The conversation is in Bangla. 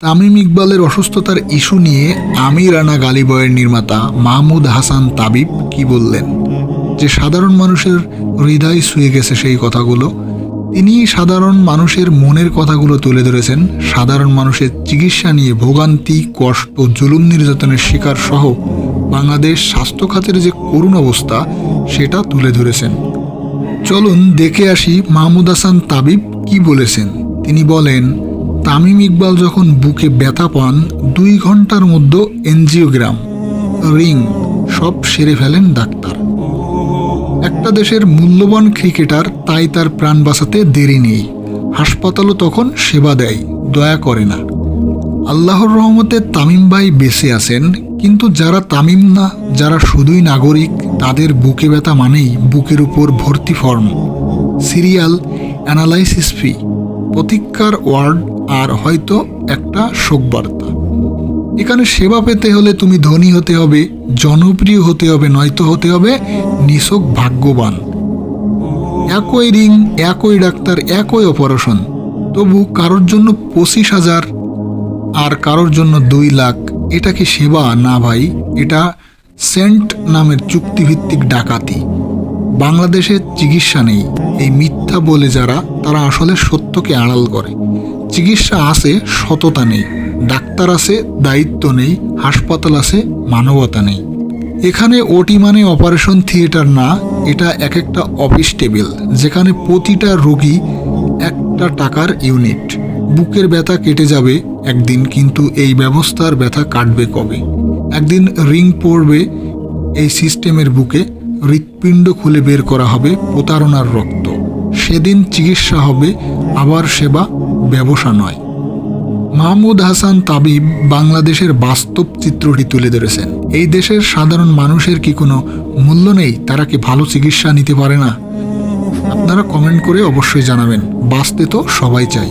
তামিম ইকবালের অসুস্থতার ইস্যু নিয়ে আমি রানা গালি বয়ের নির্মাতা মাহমুদ হাসান তাবিব কি বললেন, যে সাধারণ মানুষের হৃদয় ছুঁয়ে গেছে সেই কথাগুলো। তিনি সাধারণ মানুষের মনের কথাগুলো তুলে ধরেছেন। সাধারণ মানুষের চিকিৎসা নিয়ে ভোগান্তি, কষ্ট, জুলুম নির্যাতনের শিকার সহ বাংলাদেশ স্বাস্থ্য খাতের যে করুণ অবস্থা সেটা তুলে ধরেছেন। চলুন দেখে আসি মাহমুদ হাসান তাবিব কি বলেছেন। তিনি বলেন, তামিম ইকবাল যখন বুকে ব্যথা পান 2 ঘন্টার মধ্যে এনজিওগ্রাম, রিং সব সেরে ফেলেন ডাক্তার। একটা দেশের মূল্যবান ক্রিকেটার, তাই তার প্রাণ বাঁচাতে দেরি নেই। হাসপাতালও তখন সেবা দেয়, দয়া করে না। আল্লাহর রহমতে তামিম ভাই বেঁচে আছেন, কিন্তু যারা তামিম না, যারা শুধুই নাগরিক, তাদের বুকে ব্যথা মানেই বুকের উপর ভর্তি ফর্ম, সিরিয়াল, অ্যানালাইসিস ফি, প্রতীক্ষার ওয়ার্ড আর হয়তো একটা শোকবার্তা। এখানে সেবা পেতে হলে তুমি ধনী হতে হবে, জনপ্রিয় হতে হবে, নয়তো হতে হবে নিছক ভাগ্যবান। একই রিং, একই ডাক্তার, একই অপারেশন, তবু কারোর জন্য 25,000 আর কারোর জন্য 2 লাখ। এটা কি সেবা? না ভাই, এটা সেন্ট নামের চুক্তিভিত্তিক ডাকাতি। বাংলাদেশে চিকিৎসা নেই এই মিথ্যা বলে যারা, তারা আসলে সত্যকে আড়াল করে। চিকিৎসা আছে, সততা নেই। ডাক্তার আছে, দায়িত্ব নেই। হাসপাতাল আছে, মানবতা নেই। এখানে ওটি মানে অপারেশন থিয়েটার না, এটা এক একটা অফিস টেবিল, যেখানে প্রতিটা রোগী একটা টাকার ইউনিট। বুকের ব্যথা কেটে যাবে একদিন, কিন্তু এই ব্যবস্থার ব্যথা কাটবে কবে? একদিন রিং পড়বে এই সিস্টেমের বুকে, হৃৎপিণ্ড খুলে বের করা হবে প্রতারণার রক্ত। সেদিন চিকিৎসা হবে আবার সেবা, ব্যবসা নয়। মাহমুদ হাসান তাবিব বাংলাদেশের বাস্তব চিত্রটি তুলে ধরেছেন। এই দেশের সাধারণ মানুষের কি কোনো মূল্য নেই? তারা কি ভালো চিকিৎসা নিতে পারে না? আপনারা কমেন্ট করে অবশ্যই জানাবেন। বাঁচতে তো সবাই চাই।